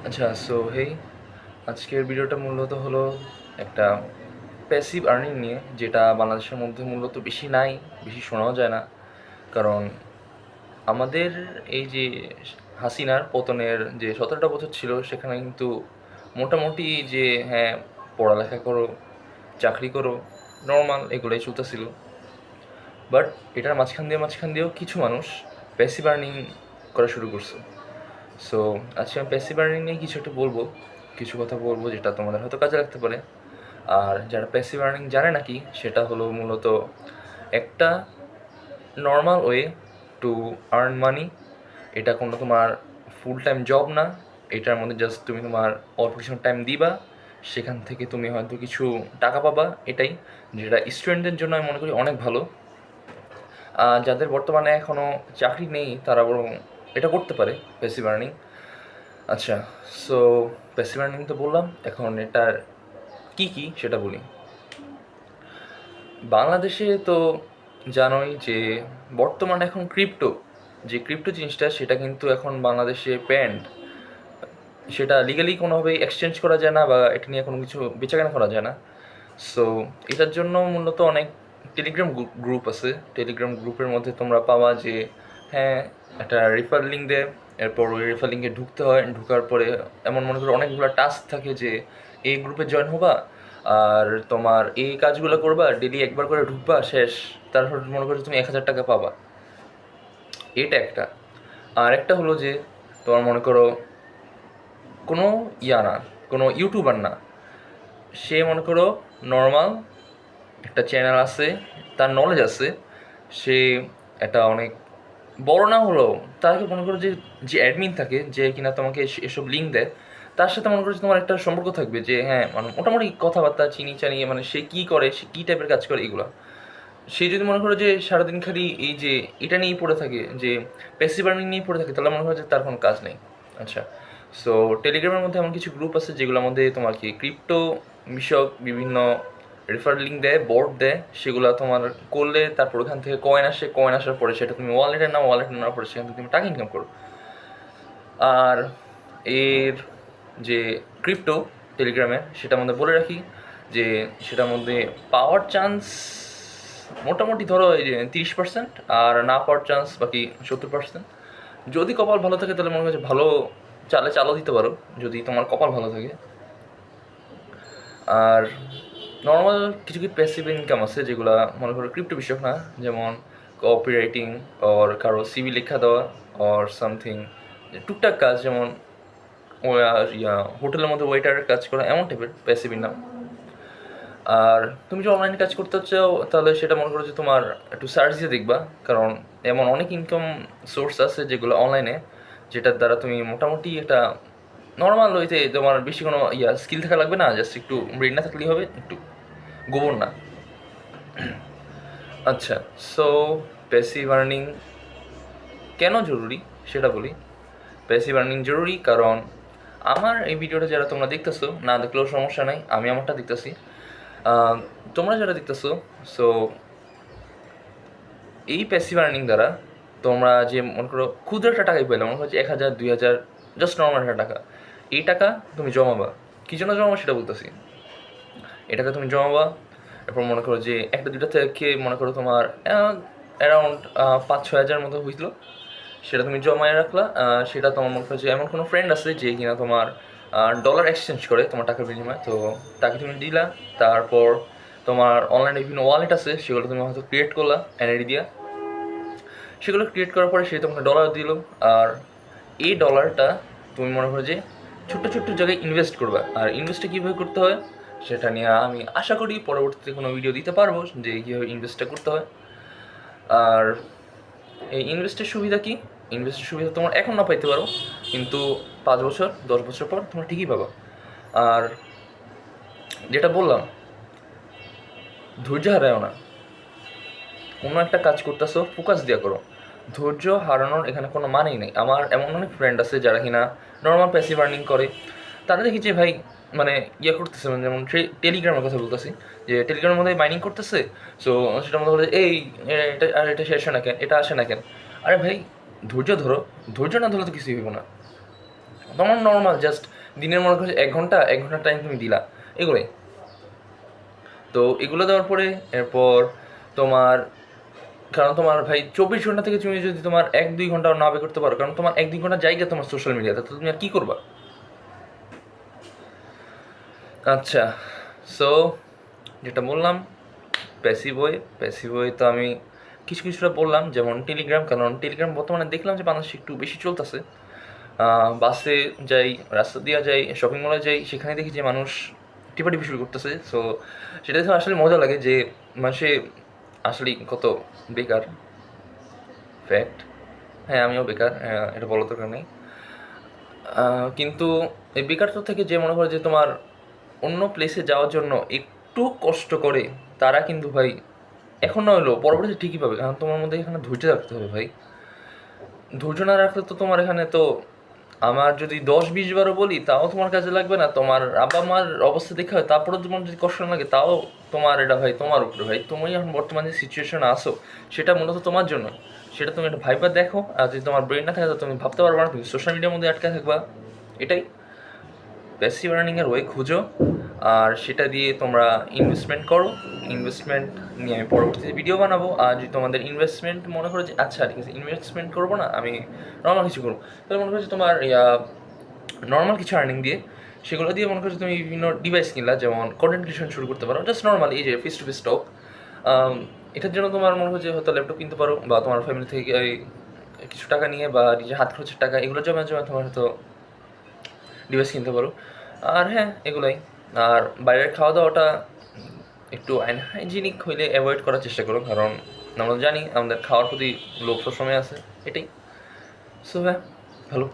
আচ্ছা, so hey, আজকের ভিডিওটা মূলত হলো একটা প্যাসিভ আর্নিং নিয়ে, যেটা বাংলাদেশের মধ্যে মূলত বেশি নাই, বেশি শোনাও যায় না। কারণ আমাদের এই যে হাসিনার পতনের যে 17টা বছর ছিল, সেখানে কিন্তু মোটামুটি যে হ্যাঁ, পড়ালেখা করো, চাকরি করো, নর্মাল এগুলোই চলতেছিল। বাট এটার মাঝখান দিয়েও কিছু মানুষ প্যাসিভ আর্নিং করা শুরু করছে। সো আজকে আমি প্যাসিভ আর্নিং নিয়ে কিছু একটা বলবো, কিছু কথা বলবো যেটা তোমাদের হয়তো কাজে লাগতে পারে। আর যারা প্যাসিভ আর্নিং জানে নাকি, সেটা হলো মূলত একটা normal way to earn money. এটা কোনো তোমার ফুল টাইম জব না, এটার মধ্যে জাস্ট তুমি তোমার অল্প কিছু টাইম দিবা, সেখান থেকে তুমি হয়তো কিছু টাকা পাবা। এটাই যেটা স্টুডেন্টদের জন্য আমি মনে করি অনেক ভালো। যাদের বর্তমানে এখনও চাকরি নেই তারা বরং এটা করতে পারে, প্যাসিভ আর্নিং। আচ্ছা, সো প্যাসিভ আর্নিং তো বললাম, এখন এটার কী কী সেটা বলি। বাংলাদেশে তো জানোই যে বর্তমানে এখন ক্রিপ্টো জিনিসটা, সেটা কিন্তু এখন বাংলাদেশে ব্যান্ড। সেটা লিগালি কোনোভাবেই এক্সচেঞ্জ করা যায় না, বা এটা নিয়ে কোনো কিছু বেচাকেনা করা যায় না। সো এটার জন্য মূলত অনেক টেলিগ্রাম গ্রুপ আছে। টেলিগ্রাম গ্রুপের মধ্যে তোমরা পাওয়া যে হ্যাঁ, একটা রেফার লিঙ্ক দেয়, এরপর ওই রেফার লিঙ্কে ঢুকতে হয়, ঢুকার পরে এমন মনে করো অনেকগুলো টাস্ক থাকে যে এই গ্রুপে জয়েন হবা, আর তোমার এই কাজগুলো করবা, ডেলি একবার করে ঢুকবা, শেষ। তারপর মনে করো তুমি 1000 টাকা পাবা। এটা একটা। আর একটা হলো যে তোমার মনে করো কোনো না, কোনো ইউটিউবার না, সে মনে করো নর্মাল একটা চ্যানেল আছে, তার নলেজ আছে, সে একটা অনেক বড় না হলেও তাকে মনে করো যে যে অ্যাডমিন থাকে, যে কিনা তোমাকে এসব লিঙ্ক দেয়, তার সাথে মনে করো যে তোমার একটা সম্পর্ক থাকবে, যে হ্যাঁ মানে মোটামুটি কথাবার্তা চিনি চানি, মানে সে কী করে, সে কী টাইপের কাজ করে, এগুলো। সে যদি মনে করো যে সারাদিন খালি এই যে এটা নিয়েই পড়ে থাকে, যে প্যাসিভ আর্নিং নিয়েই পড়ে থাকে, তাহলে মনে করো যে তার কোনো কাজ নেই। আচ্ছা, সো টেলিগ্রামের মধ্যে এমন কিছু গ্রুপ আছে যেগুলোর মধ্যে তোমার কি ক্রিপ্টো বিষয়ক বিভিন্ন রেফার লিঙ্ক দেয়, বোর্ড দেয়, সেগুলো তোমার করলে তারপর ওখান থেকে কয়েন আসে, কয়েন আসার পরে সেটা তুমি ওয়ালেটে নাও, ওয়ালেটে নেওয়ার পরে সেখান থেকে তুমি টাকা ইনকাম করো। আর এর যে ক্রিপ্টো টেলিগ্রামে, সেটার মধ্যে বলে রাখি যে সেটার মধ্যে পাওয়ার চান্স মোটামুটি ধরো এই যে 30%, আর না পাওয়ার চান্স বাকি 70%। যদি কপাল ভালো থাকে তাহলে মনে হচ্ছে ভালো চালও দিতে পারো, যদি তোমার কপাল ভালো থাকে। আর নর্মাল কিছু কিছু প্যাসিভ ইনকাম আছে যেগুলো মনে করো ক্রিপ্টো বিষয়ক না, যেমন কপি রাইটিং, ওর কারো সিভি লেখা দেওয়া, ওর সামথিং টুকটাক কাজ, যেমন হোটেলের মধ্যে ওয়েটারের কাজ করা, এমন টাইপের প্যাসিভ ইনকাম। আর তুমি যদি অনলাইনে কাজ করতে চাও তাহলে সেটা মনে করো যে তোমার একটু সার্চ দিয়ে দেখবা, কারণ এমন অনেক ইনকাম সোর্স আছে যেগুলো অনলাইনে, যেটার দ্বারা তুমি মোটামুটি একটা নর্মাল হইতে তোমার বেশি কোনো স্কিল থাকা লাগবে না, জাস্ট একটু ব্রেন না থাকলেই হবে, একটু গোবর না। আচ্ছা, সো প্যাসিভ আর্নিং কেন জরুরি সেটা বলি। প্যাসিভ আর্নিং জরুরি কারণ আমার এই ভিডিওটা যারা তোমরা দেখতেছো, না দেখলেও সমস্যা নাই, আমি আমারটা দেখতেছি। তোমরা যারা দেখতেছো, সো এই প্যাসিভ আর্নিং দ্বারা তোমরা যে মনে করো ক্ষুদ্র একটা টাকাই পেলে, মনে করো যে 1000 2000, জাস্ট নর্মাল একটা টাকা, এই টাকা তুমি জমাবা। কী জন্য জমাবা সেটা বলতেছি। এই টাকা তুমি জমাবা, এরপর মনে করো যে একটা দুইটা থেকে মনে করো তোমার অ্যারাউন্ড 5-6 হাজার মতো হয়েছিল, সেটা তুমি জমায় রাখলা। সেটা তোমার মনে করো যে এমন কোনো ফ্রেন্ড আছে যে কিনা তোমার ডলার এক্সচেঞ্জ করে তোমার টাকার বিনিময়ে, তো তাকে তুমি দিলা। তারপর তোমার অনলাইনে বিভিন্ন ওয়ালেট আছে, সেগুলো তুমি হয়তো ক্রিয়েট করলা এনআইডি দিয়া। সেগুলো ক্রিয়েট করার পরে সে তোমাকে ডলার দিল, আর এই ডলারটা তুমি মনে করো যে ছোট্ট ছোট্ট জায়গায় ইনভেস্ট করবা। আর ইনভেস্টটা কীভাবে করতে হয় সেটা নিয়ে আমি আশা করি পরবর্তীতে কোনো ভিডিও দিতে পারবো, যে কীভাবে ইনভেস্টটা করতে হয়। আর এই ইনভেস্টের সুবিধা কি? ইনভেস্টের সুবিধা তোমার এখন না পাইতে পারো, কিন্তু 5 বছর 10 বছর পর তোমরা ঠিকই পাবা। আর যেটা বললাম, ধৈর্য হারায়ও না। কোনো একটা কাজ করতেছো, ফোকাস দিয়ে করো। ধৈর্য হারানোর এখানে কোনো মানেই নেই। আমার এমন অনেক ফ্রেন্ড আছে যারা কিনা নর্মাল প্যাসিভ আর্নিং করে, তারা দেখি যে ভাই মানে করতেছে, মানে যেমন টেলিগ্রামের কথা বলতেছি, যে টেলিগ্রামের মধ্যে মাইনিং করতেছে। সো সেটার মধ্যে বলে এই এটা আর এটা আসে না কেন, এটা আসে না কেন। আরে ভাই, ধৈর্য ধরো, ধৈর্য না ধরলে তো কিছুই হইব না। তোমার নর্মাল জাস্ট দিনের মনে করছে 1 ঘন্টা টাইম তুমি দিলা, এগুলোই। তো এগুলো দেওয়ার পরে এরপর তোমার, কারণ তোমার ভাই 24 ঘন্টা থেকে তুমি যদি তোমার 1-2 ঘন্টা না বের করতে পারো, কারণ তোমার 1-2 ঘন্টা জায়গা তোমার সোশ্যাল মিডিয়াতে, তো তুমি আর কী করবা? আচ্ছা, সো যেটা বললাম প্যাসিভ ওয়ে তো আমি কিছু কিছুটা বললাম, যেমন টেলিগ্রাম, কারণ টেলিগ্রাম বর্তমানে দেখলাম যে বাংলাদেশে একটু বেশি চলতেছে। বাসে যাই, রাস্তা দিয়ে যাই, শপিং মলে যাই, সেখানে দেখি যে মানুষ টিপাটিপি শুরু করতেছে। সো সেটা দেখে আসলে মজা লাগে যে মানুষে আসলে কত বেকার। ফ্যাক্ট, হ্যাঁ আমিও বেকার, এটা বলার দরকার নেই। কিন্তু এই বেকারত্ব থেকে যে মনে করে যে তোমার অন্য প্লেসে যাওয়ার জন্য একটু কষ্ট করে, তারা কিন্তু ভাই এখন না হলেও পরবর্তীতে ঠিকই পাবে, কারণ তোমার মধ্যে এখানে ধৈর্য রাখতে হবে ভাই। ধৈর্য না রাখলে তো তোমার এখানে তো, আমার যদি 10-20 বারও বলি তাও তোমার কাজে লাগবে না। তোমার আব্বা মার অবস্থা দেখে হয় তারপরে তোমার যদি কষ্ট না লাগে, তাও তোমার এটা ভাই তোমার উপরে ভাই। তুমি এখন বর্তমানে যে সিচুয়েশনে আসো সেটা মূলত তোমার জন্য, সেটা তুমি একটা ভাইবা দেখো। আর যদি তোমার ব্রেন না থাকে তো তুমি ভাবতে পারবে না, তুমি সোশ্যাল মিডিয়ার মধ্যে আটকে থাকবা। এটাই প্যাসিভ আর্নিংয়ের ওয়ে খুঁজো, আর সেটা দিয়ে তোমরা ইনভেস্টমেন্ট করো। ইনভেস্টমেন্ট নিয়ে আমি পরবর্তীতে ভিডিও বানাবো। আর যদি তোমাদের ইনভেস্টমেন্ট মনে করো যে আচ্ছা ঠিক আছে ইনভেস্টমেন্ট করবো না, আমি নর্মাল কিছু করবো, তাহলে মনে করো যে তোমার নর্মাল কিছু আর্নিং দিয়ে, সেগুলো দিয়ে মনে করছো তুমি বিভিন্ন ডিভাইস কিনলা, যেমন কন্টেন্ট ক্রিয়েশন শুরু করতে পারো জাস্ট নর্মাল, এই যে ফেস টু ফেস টক। এটার জন্য তোমার মনে হচ্ছে হয়তো ল্যাপটপ কিনতে পারো, বা তোমার ফ্যামিলি থেকে কিছু টাকা নিয়ে বা নিজের হাত খরচের টাকা এগুলো জমা জমা তোমার হয়তো ডিভাইস কিনতে পারো। আর হ্যাঁ এগুলাই। আর বাইরের খাওয়া দাওয়াটা একটু আনহাইজিনিক হইলে অ্যাভয়েড করার চেষ্টা করো, কারণ আমরা জানি আমাদের খাওয়ার প্রতি লোভ সবসময় আছে, এটাই। সো হ্যাঁ, ভালো।